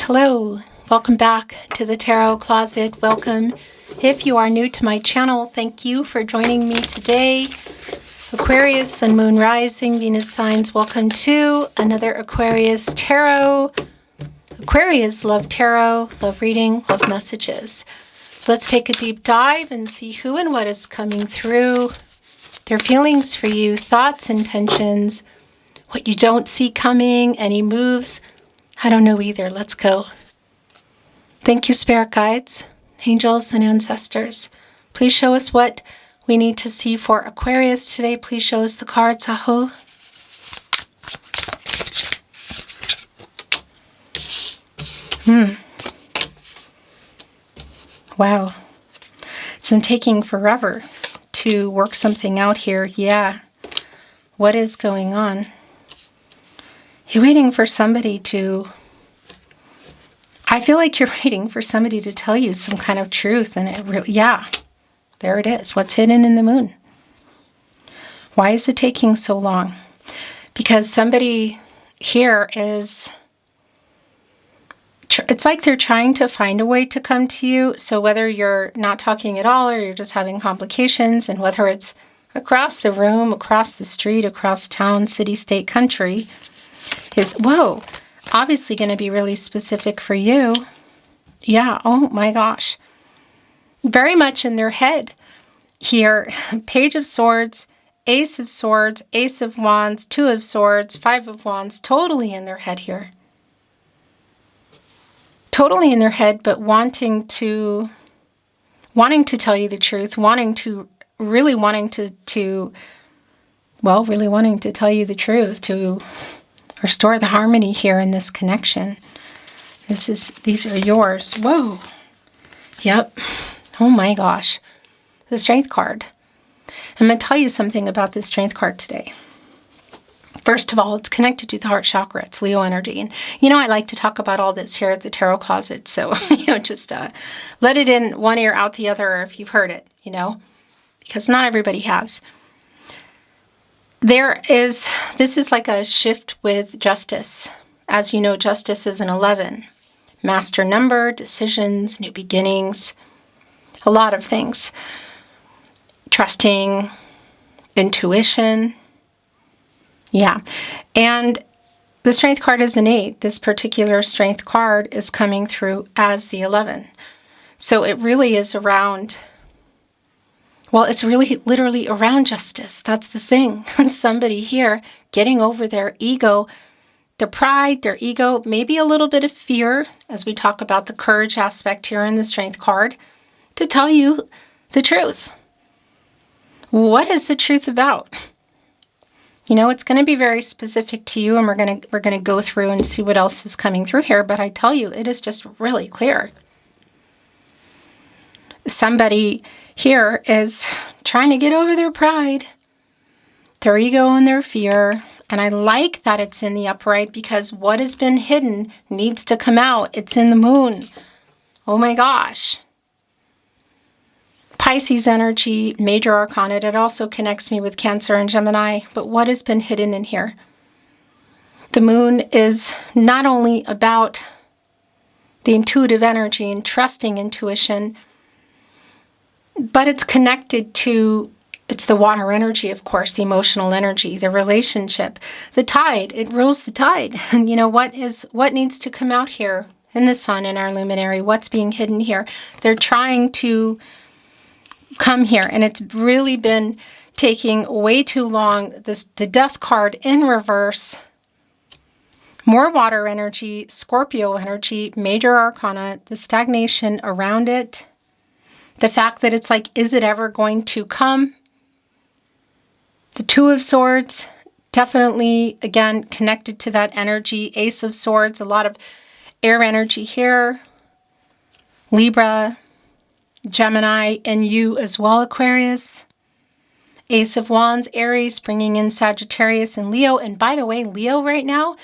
Hello. Welcome back to the Tarot Closet. Welcome. If you are new to my channel, thank you for joining me today. Aquarius, Sun, Moon, Rising, Venus signs, welcome to another Aquarius Tarot. Aquarius Love Tarot, Love Reading, Love Messages. Let's take a deep dive and see who and what is coming through. Their feelings for you, thoughts, intentions, what you don't see coming, any moves. I don't know either. Let's go. Thank you, spirit guides, angels, and ancestors. Please show us what we need to see for Aquarius today. Please show us the cards. Aho. Wow. It's been taking forever to work something out here. Yeah. What is going on? You're waiting for somebody to... I feel like you're waiting for somebody to tell you some kind of truth. And it really... Yeah. There it is. What's hidden in the moon? Why is it taking so long? Because somebody here is... It's like they're trying to find a way to come to you. So whether you're not talking at all or you're just having complications, and whether it's across the room, across the street, across town, city, state, country, is, whoa, obviously going to be really specific for you. Yeah, oh my gosh. Very much in their head here. Page of Swords, Ace of Swords, Ace of Wands, Two of Swords, Five of Wands, totally in their head here. Totally in their head, but wanting to tell you the truth, really wanting to tell you the truth, to restore the harmony here in this connection. These are yours. Whoa. Yep. Oh my gosh. The Strength card. I'm going to tell you something about this Strength card today. First of all, it's connected to the heart chakra. It's Leo energy. And, I like to talk about all this here at the Tarot Closet. So, just let it in one ear, out the other, if you've heard it, because not everybody has. This is like a shift with justice. As you know, justice is an 11. Master number, decisions, new beginnings, a lot of things. Trusting, intuition. Yeah, and the Strength card is an 8. This particular Strength card is coming through as the 11. So it really is around, well, it's really literally around justice. That's the thing. Somebody here getting over their ego, their pride, their ego, maybe a little bit of fear, as we talk about the courage aspect here in the Strength card, to tell you the truth. What is the truth about? It's going to be very specific to you, and we're going to go through and see what else is coming through here, but I tell you, it is just really clear. Somebody here is trying to get over their pride, their ego, and their fear, and I like that it's in the upright, because what has been hidden needs to come out. It's in the moon. Oh my gosh. Pisces energy, major arcana. It also connects me with Cancer and Gemini. But what has been hidden in here? The moon is not only about the intuitive energy and trusting intuition, but it's connected to, it's the water energy, of course, the emotional energy, the relationship, the tide. It rules the tide. And what needs to come out here in the sun, in our luminary? What's being hidden here? They're trying to come here, and it's really been taking way too long. The Death card in reverse, more water energy, Scorpio energy, major arcana, the stagnation around it, the fact that it's like, is it ever going to come? The Two of Swords, definitely, again, connected to that energy. Ace of Swords, a lot of air energy here. Libra, Gemini, and you as well, Aquarius. Ace of Wands, Aries, bringing in Sagittarius and Leo. And by the way, Leo right now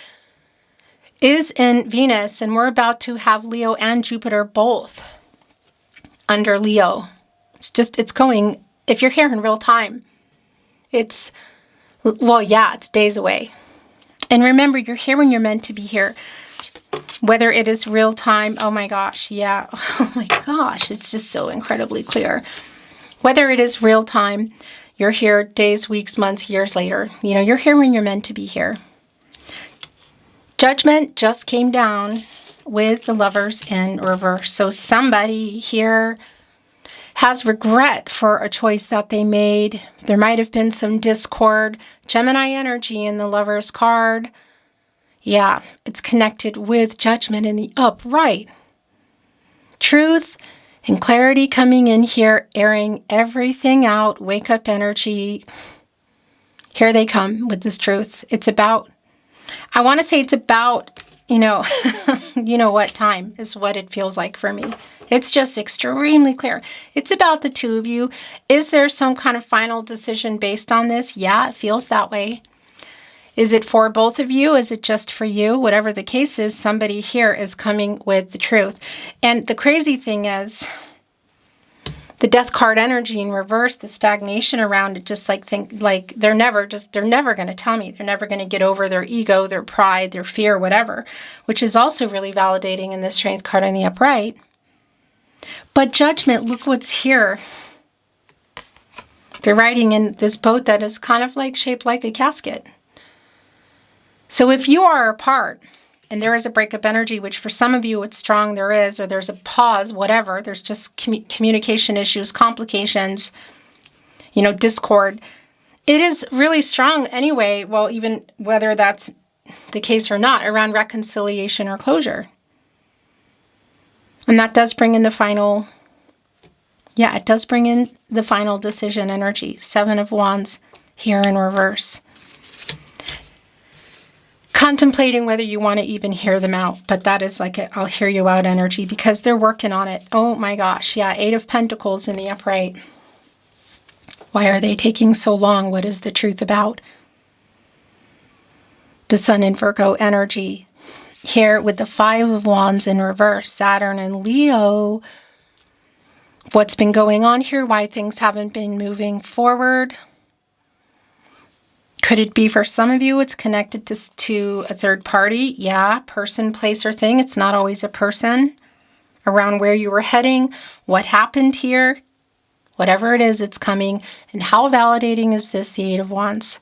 is in Venus, and we're about to have Leo and Jupiter both under Leo. It's going, if you're here in real time, it's days away. And remember, you're here when you're meant to be here. Whether it is real time, oh my gosh, yeah. Oh my gosh, it's just so incredibly clear. Whether it is real time, you're here days, weeks, months, years later. You know, you're here when you're meant to be here. Judgment just came down with the Lovers in reverse. So somebody here has regret for a choice that they made. There might have been some discord. Gemini energy in the Lovers card. Yeah, it's connected with Judgment in the upright. Truth and clarity coming in here, airing everything out. Wake up energy. Here they come with this truth. It's about, I want to say it's about, you know, you know what time is what it feels like for me. It's just extremely clear. It's about the two of you. Is there some kind of final decision based on this? Yeah, it feels that way. Is it for both of you? Is it just for you? Whatever the case is, somebody here is coming with the truth. And the crazy thing is, the Death card energy in reverse, the stagnation around it, just like they're never going to tell me. They're never going to get over their ego, their pride, their fear, whatever, which is also really validating in the Strength card in the upright. But Judgment, look what's here. They're riding in this boat that is kind of like shaped like a casket. So if you are apart, and there is a breakup energy, which for some of you it's strong, there is, or there's a pause, whatever. There's just communication issues, complications, you know, discord. It is really strong anyway, well, even whether that's the case or not, around reconciliation or closure. And that does bring in the final, yeah, it does bring in the final decision energy. 7 of Wands here in reverse. Contemplating whether you want to even hear them out, but that is like a I'll hear you out energy because they're working on it. Oh my gosh, yeah, 8 of Pentacles in the upright. Why are they taking so long? What is the truth about? The Sun in Virgo energy. Here with the 5 of Wands in reverse, Saturn and Leo. What's been going on here? Why things haven't been moving forward? Could it be for some of you it's connected to a third party? Yeah, person, place, or thing. It's not always a person. Around where you were heading, what happened here, whatever it is, it's coming. And how validating is this, the 8 of Wands?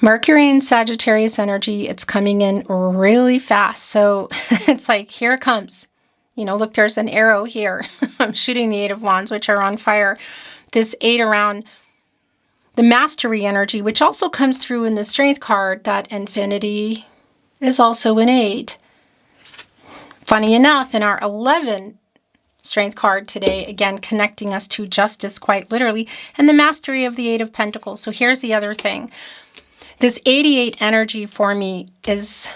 Mercury and Sagittarius energy, it's coming in really fast. So it's like, here it comes. You know, look, there's an arrow here. I'm shooting the 8 of Wands, which are on fire. This 8 around the mastery energy, which also comes through in the Strength card, that infinity is also an 8. Funny enough, in our 11 Strength card today, again, connecting us to justice quite literally, and the mastery of the 8 of Pentacles. So here's the other thing. This 88 energy for me is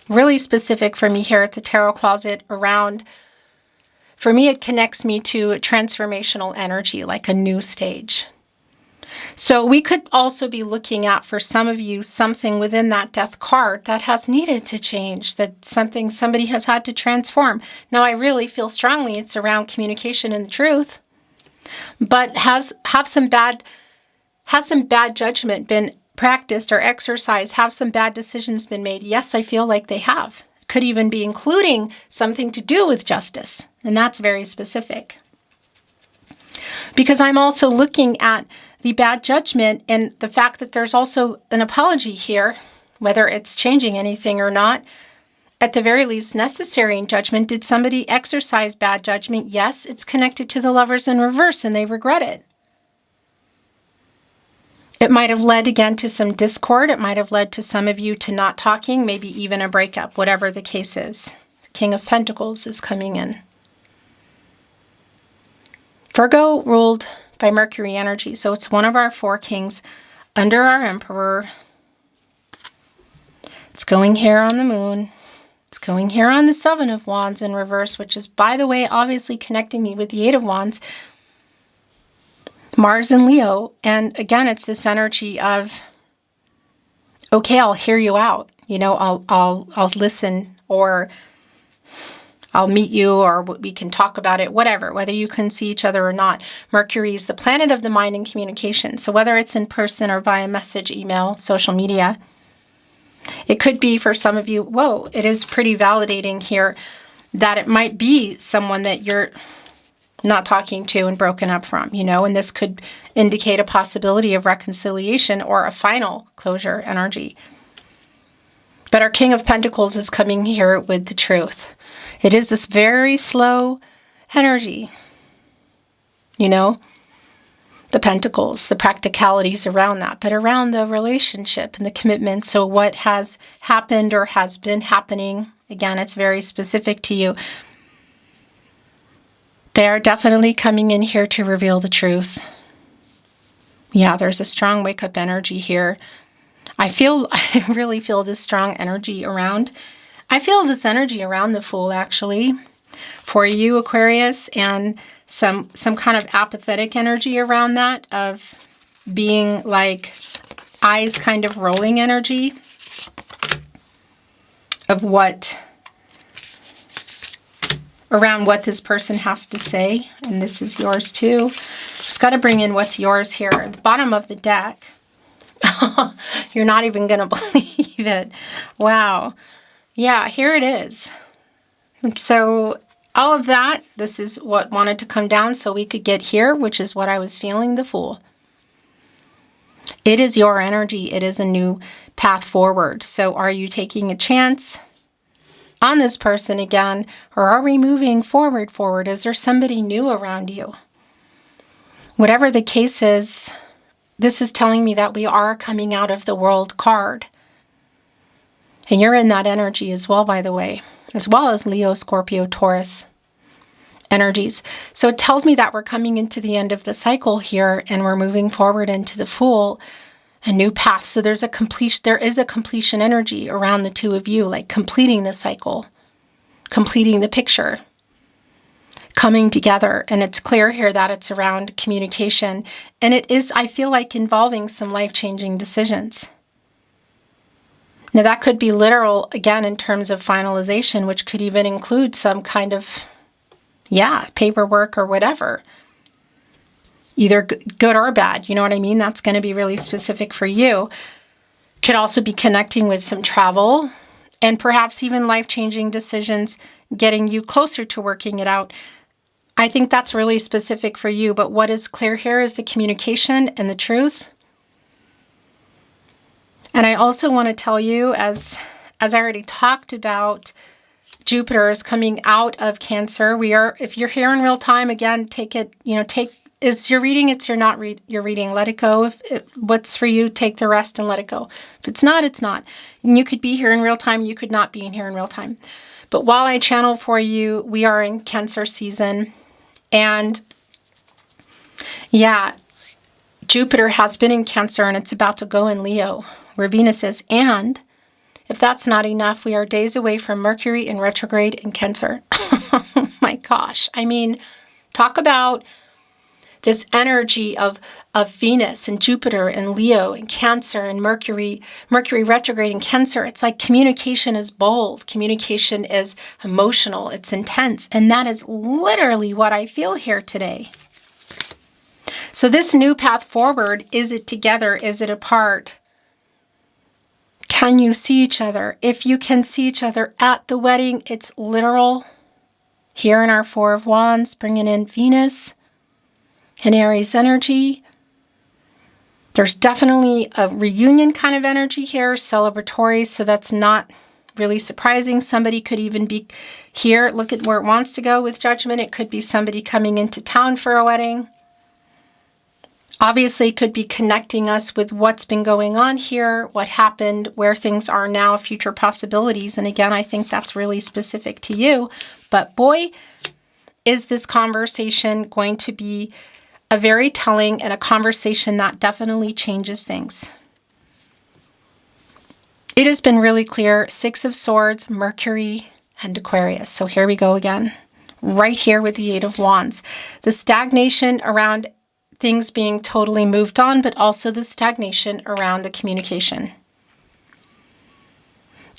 really specific for me here at the Tarot Closet around, for me, it connects me to a transformational energy, like a new stage. So we could also be looking at, for some of you, something within that Death card that has needed to change, that somebody has had to transform. Now, I really feel strongly it's around communication and the truth, but have some bad judgment been practiced or exercised? Have some bad decisions been made? Yes, I feel like they have. Could even be including something to do with justice, and that's very specific. Because I'm also looking at the bad judgment and the fact that there's also an apology here, whether it's changing anything or not, at the very least necessary in judgment. Did somebody exercise bad judgment? Yes, it's connected to the Lovers in reverse and they regret it. It might have led again to some discord. It might have led to some of you to not talking, maybe even a breakup, whatever the case is. The King of Pentacles is coming in. Virgo ruled by Mercury energy. So it's one of our 4 kings under our Emperor. It's going here on the Moon. It's going here on the 7 of Wands in reverse, which is, by the way, obviously connecting me with the 8 of Wands. Mars and Leo. And again, it's this energy of, okay, I'll hear you out. You know, I'll listen, or I'll meet you, or we can talk about it, whatever, whether you can see each other or not. Mercury is the planet of the mind and communication. So whether it's in person or via message, email, social media, It could be for some of you, whoa, it is pretty validating here that it might be someone that you're not talking to and broken up from, and this could indicate a possibility of reconciliation or a final closure energy. But our King of Pentacles is coming here with the truth. It is this very slow energy, the pentacles, the practicalities around that, but around the relationship and the commitment. So what has happened or has been happening, again, it's very specific to you. They are definitely coming in here to reveal the truth. Yeah, there's a strong wake-up energy here. I really feel this strong energy around. I feel this energy around the Fool, actually, for you, Aquarius, and some kind of apathetic energy around that, of being like eyes kind of rolling energy of around what this person has to say. And this is yours too. Just got to bring in what's yours here. At the bottom of the deck. You're not even going to believe it. Wow. Yeah, here it is. So all of that, this is what wanted to come down so we could get here, which is what I was feeling, the Fool. It is your energy. It is a new path forward. So are you taking a chance on this person again, or are we moving forward? Is there somebody new around you? Whatever the case is, this is telling me that we are coming out of the World card. And you're in that energy as well, by the way, as well as Leo, Scorpio, Taurus energies. So it tells me that we're coming into the end of the cycle here, and we're moving forward into the Fool, a new path. So there is a completion energy around the two of you, like completing the cycle, completing the picture, coming together. And it's clear here that it's around communication. And it is, I feel like, involving some life-changing decisions. Now that could be literal, again, in terms of finalization, which could even include some kind of, paperwork or whatever. Either good or bad, you know what I mean? That's going to be really specific for you. Could also be connecting with some travel and perhaps even life-changing decisions, getting you closer to working it out. I think that's really specific for you, but what is clear here is the communication and the truth. And I also want to tell you, as I already talked about, Jupiter is coming out of Cancer. If you're here in real time, again, take it, it's your reading, it's your reading. Let it go. What's for you, take the rest and let it go. If it's not, it's not. And you could be here in real time, you could not be in here in real time. But while I channel for you, we are in Cancer season. And Jupiter has been in Cancer and it's about to go in Leo, where Venus is. And if that's not enough, we are days away from Mercury in retrograde in Cancer. Oh my gosh. I mean, talk about this energy of Venus and Jupiter and Leo and Cancer and Mercury retrograde in Cancer. It's like communication is bold. Communication is emotional. It's intense. And that is literally what I feel here today. So this new path forward, is it together? Is it apart? Can you see each other? If you can see each other at the wedding, it's literal. Here in our Four of Wands, bringing in Venus and Aries energy. There's definitely a reunion kind of energy here, celebratory, so that's not really surprising. Somebody could even be here. Look at where it wants to go with Judgment. It could be somebody coming into town for a wedding. Obviously, it could be connecting us with what's been going on here, what happened, where things are now, future possibilities. And again, I think that's really specific to you. But boy, is this conversation going to be a very telling and a conversation that definitely changes things. It has been really clear. Six of Swords, Mercury, and Aquarius. So here we go again. Right here with the Eight of Wands. The stagnation around things being totally moved on, but also the stagnation around the communication.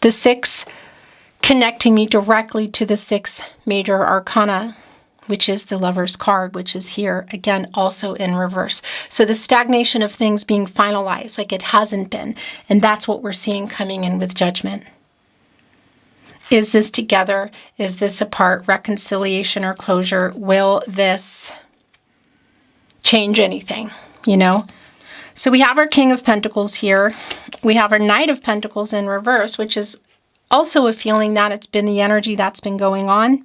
The Six connecting me directly to the 6 major arcana, which is the Lover's card, which is here, again, also in reverse. So the stagnation of things being finalized, like it hasn't been. And that's what we're seeing coming in with Judgment. Is this together? Is this apart? Reconciliation or closure? Will this change anything? You know? So we have our King of Pentacles here. We have our Knight of Pentacles in reverse, which is also a feeling that it's been the energy that's been going on.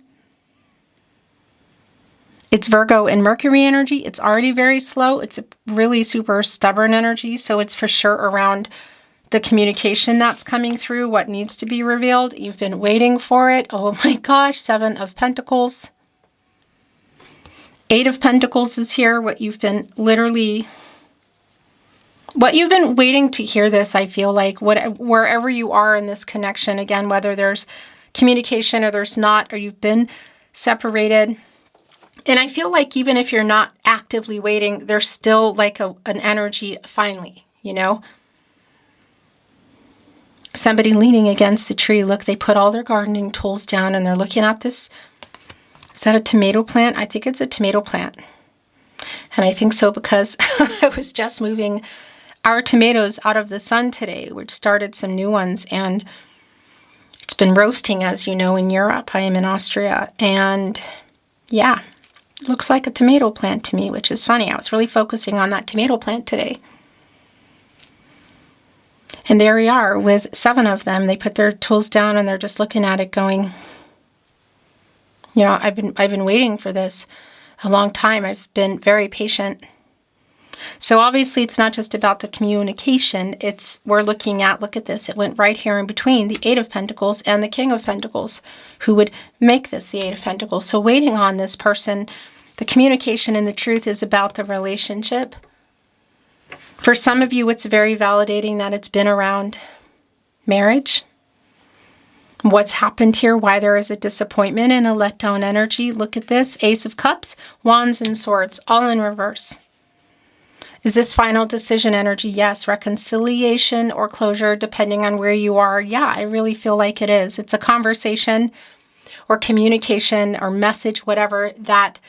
It's Virgo and Mercury energy. It's already very slow. It's a really super stubborn energy. So it's for sure around the communication that's coming through, what needs to be revealed. You've been waiting for it. Oh my gosh, Seven of Pentacles. Eight of Pentacles is here. What you've been waiting to hear this, I feel like, wherever you are in this connection, again, whether there's communication or there's not, or you've been separated. And I feel like even if you're not actively waiting, there's still like an energy finally, you know? Somebody leaning against the tree. Look, they put all their gardening tools down and they're looking at this. Is that a tomato plant? I think it's a tomato plant. And I think so because I was just moving our tomatoes out of the sun today, which started some new ones. And it's been roasting, as you know, in Europe. I am in Austria. And yeah, it looks like a tomato plant to me, which is funny. I was really focusing on that tomato plant today. And there we are with 7 of them. They put their tools down and they're just looking at it going, you know, I've been waiting for this a long time. I've been very patient. So obviously it's not just about the communication. We're looking at, look at this. It went right here in between the 8 of Pentacles and the King of Pentacles, who would make this the 8 of Pentacles. So waiting on this person, the communication and the truth is about the relationship. For some of you, it's very validating that it's been around marriage. What's happened here, why there is a disappointment and a letdown energy. Look at this, Ace of Cups, Wands and Swords, all in reverse. Is this final decision energy? Yes. Reconciliation or closure, depending on where you are. Yeah, I really feel like it is. It's a conversation or communication or message, whatever, that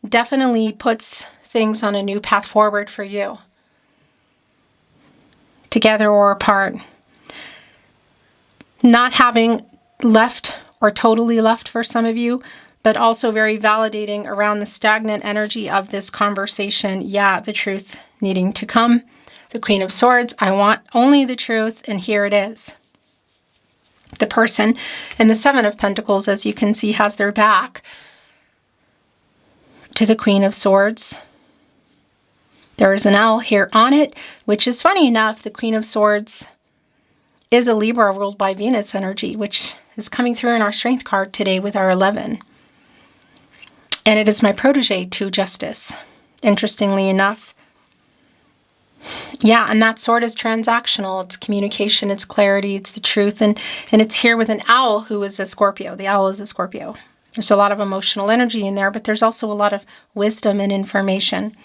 definitely puts things on a new path forward for you. Together or apart. Not having left or totally left for some of you, but also very validating around the stagnant energy of this conversation. Yeah, the truth needing to come. The Queen of Swords, I want only the truth, and here it is. The person and the 7 of Pentacles, as you can see, has their back to the Queen of Swords. There is an owl here on it, which is funny enough, the Queen of Swords is a Libra ruled by Venus energy, which is coming through in our Strength card today with our 11. And it is my protege to Justice, interestingly enough. Yeah, and that sword is transactional. It's communication, it's clarity, it's the truth. And it's here with an owl who is a Scorpio. The owl is a Scorpio. There's a lot of emotional energy in there, but there's also a lot of wisdom and information.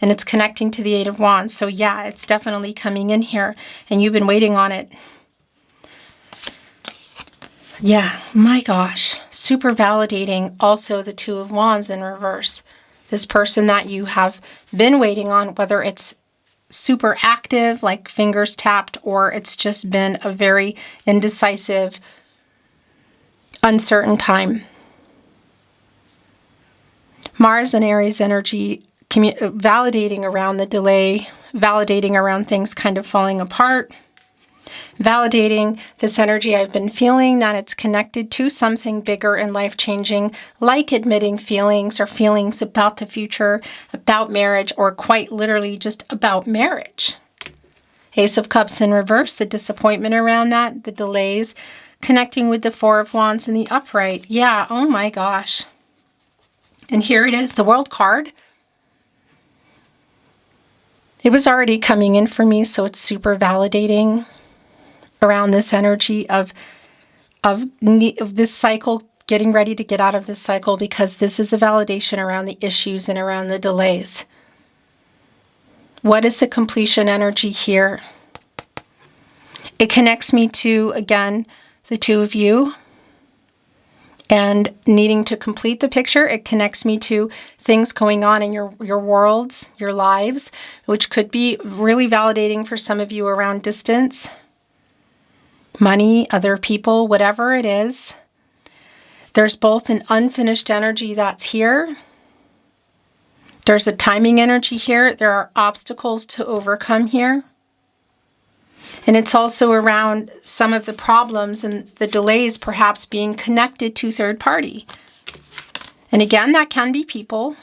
And it's connecting to the 8 of Wands. So yeah, it's definitely coming in here. And you've been waiting on it. Yeah, my gosh. Super validating. Also the 2 of Wands in reverse. This person that you have been waiting on, whether it's super active, like fingers tapped, or it's just been a very indecisive, uncertain time. Mars and Aries energy, validating around the delay, validating around things kind of falling apart, validating this energy I've been feeling, that it's connected to something bigger and life-changing, like admitting feelings or feelings about the future, about marriage, or quite literally just about marriage. Ace of Cups in reverse, the disappointment around that, the delays, connecting with the 4 of Wands in the upright. Yeah, oh my gosh. And here it is, the World card. It was already coming in for me, so it's super validating around this energy of this cycle, getting ready to get out of this cycle, because this is a validation around the issues and around the delays. What is the completion energy here? It connects me to, again, the 2 of you and needing to complete the picture. It connects me to things going on in your worlds, your lives, which could be really validating for some of you around distance, money, other people, whatever it is. There's both an unfinished energy that's here. There's a timing energy here. There are obstacles to overcome here. And it's also around some of the problems and the delays perhaps being connected to third party. And again, that can be people.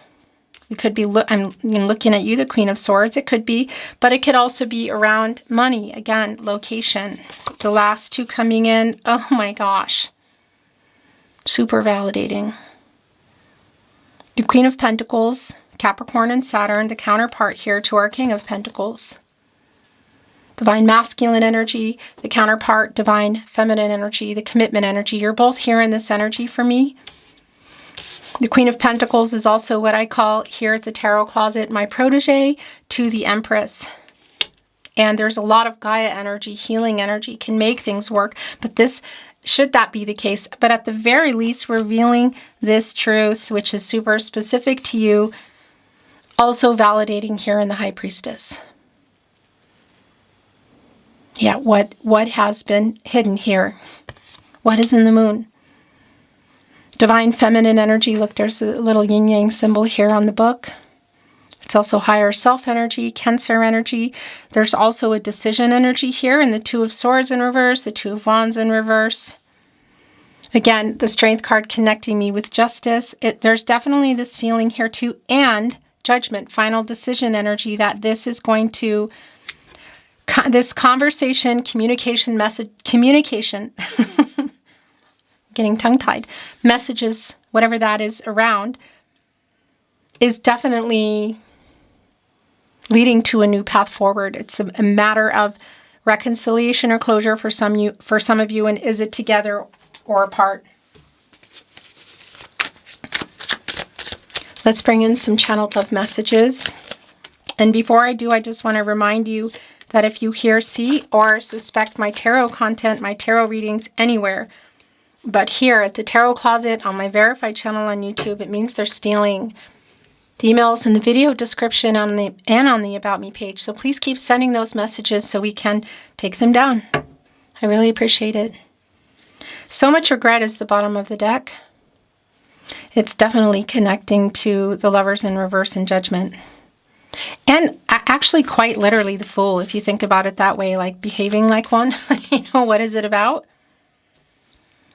It could be, I'm looking at you, the Queen of Swords. It could be, but it could also be around money. Again, location. The last two coming in, oh my gosh. Super validating. The Queen of Pentacles, Capricorn and Saturn, the counterpart here to our King of Pentacles. Divine masculine energy, the counterpart, divine feminine energy, the commitment energy. You're both here in this energy for me. The Queen of Pentacles is also what I call here at the Tarot Closet, my protege to the Empress. And there's a lot of Gaia energy, healing energy, can make things work. But this, should that be the case, but at the very least, revealing this truth, which is super specific to you, also validating here in the High Priestess. Yeah, what has been hidden here? What is in the Moon? Divine feminine energy. Look, there's a little yin-yang symbol here on the book. It's also higher self energy, Cancer energy. There's also a decision energy here in the Two of Swords in reverse, the Two of Wands in reverse. Again, the Strength card connecting me with justice. There's definitely this feeling here too, and Judgment, final decision energy, that this is going to, this conversation, communication, getting tongue-tied, messages, whatever that is around, is definitely leading to a new path forward. It's a matter of reconciliation or closure for some of you, and is it together or apart? Let's bring in some channeled love messages. And before I do, I just want to remind you that if you hear, see, or suspect my tarot content, my tarot readings anywhere, but here at the Tarot Closet on my verified channel on YouTube, it means they're stealing. The emails in the video description and on the About Me page. So please keep sending those messages so we can take them down. I really appreciate it. So much regret is the bottom of the deck. It's definitely connecting to the Lovers in reverse and Judgment. And actually quite literally the Fool, if you think about it that way, like behaving like one. You know, what is it about?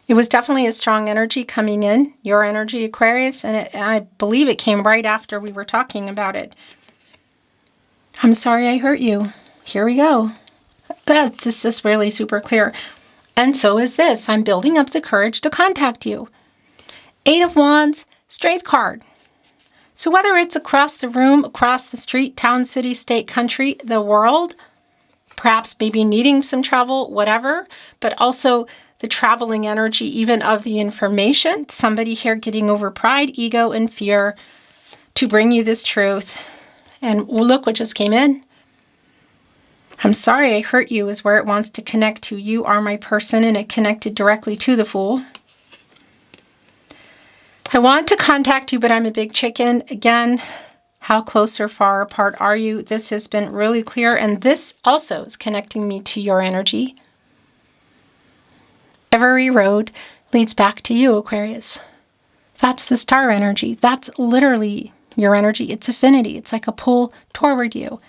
It was definitely a strong energy coming in, your energy, Aquarius, and I believe it came right after we were talking about it. I'm sorry I hurt you. Here we go. That's just really super clear. And so is this. I'm building up the courage to contact you. Eight of Wands, Strength card. So whether it's across the room, across the street, town, city, state, country, the world, perhaps maybe needing some travel, whatever, but also the traveling energy even of the information. Somebody here getting over pride, ego, and fear to bring you this truth. And look what just came in. I'm sorry I hurt you is where it wants to connect to. You are my person, and it connected directly to the Fool. I want to contact you, but I'm a big chicken. Again, how close or far apart are you? This has been really clear, and this also is connecting me to your energy. Every road leads back to you, Aquarius. That's the star energy. That's literally your energy. It's affinity. It's like a pull toward you.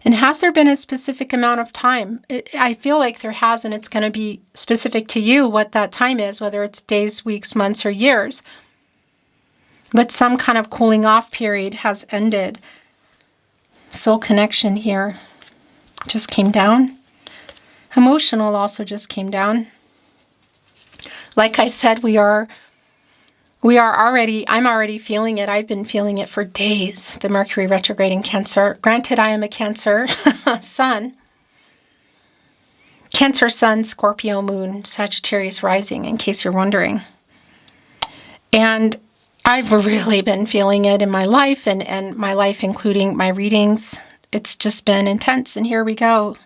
And has there been a specific amount of time? I feel like there has, and it's going to be specific to you what that time is, whether it's days, weeks, months, or years. But some kind of cooling off period has ended. Soul connection here just came down. Emotional also just came down. Like I said, I'm already feeling it. I've been feeling it for days. The Mercury retrograde in Cancer. Granted, I am a Cancer sun. Cancer sun, Scorpio moon, Sagittarius rising, in case you're wondering. And I've really been feeling it in my life, and my life including my readings. It's just been intense, and here we go.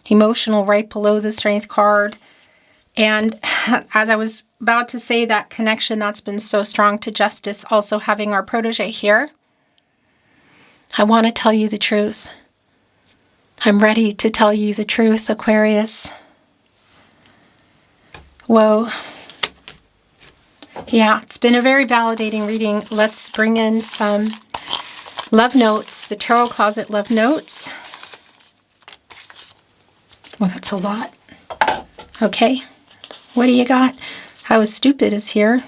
Emotional right below the Strength card. And as I was about to say, that connection that's been so strong to justice, also having our protege here, I want to tell you the truth. I'm ready to tell you the truth, Aquarius. Whoa. Yeah, it's been a very validating reading. Let's bring in some love notes, the Tarot Closet love notes. Well, that's a lot. Okay, what do you got? I was stupid is here.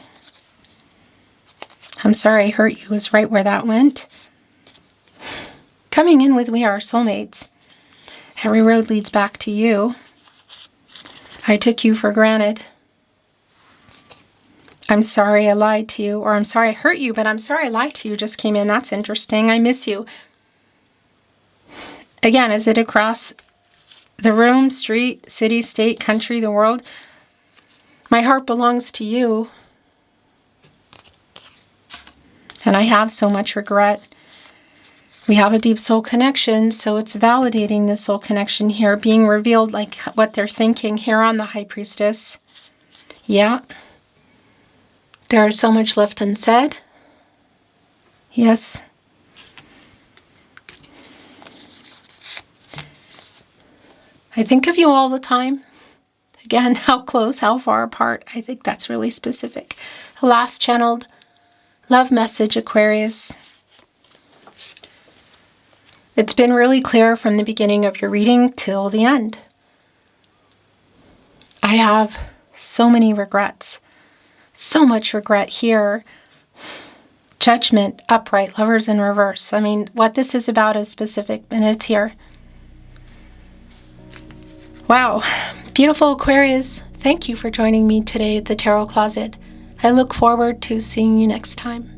I'm sorry I hurt you is right where that went. Coming in with we are soulmates. Every road leads back to you. I took you for granted. I'm sorry I lied to you, or I'm sorry I hurt you, but I'm sorry I lied to you just came in. That's interesting. I miss you. Again, is it across the room, street, city, state, country, the world? My heart belongs to you. And I have so much regret. We have a deep soul connection, so it's validating the soul connection here, being revealed like what they're thinking here on the High Priestess. Yeah. There is so much left unsaid. Yes. I think of you all the time. Again, how close, how far apart. I think that's really specific. Last channeled love message, Aquarius. It's been really clear from the beginning of your reading till the end. I have so many regrets. So much regret here. Judgment, upright, lovers in reverse. I mean, what this is about is specific, and it's here. Wow. Beautiful Aquarius. Thank you for joining me today at the Tarot Closet. I look forward to seeing you next time.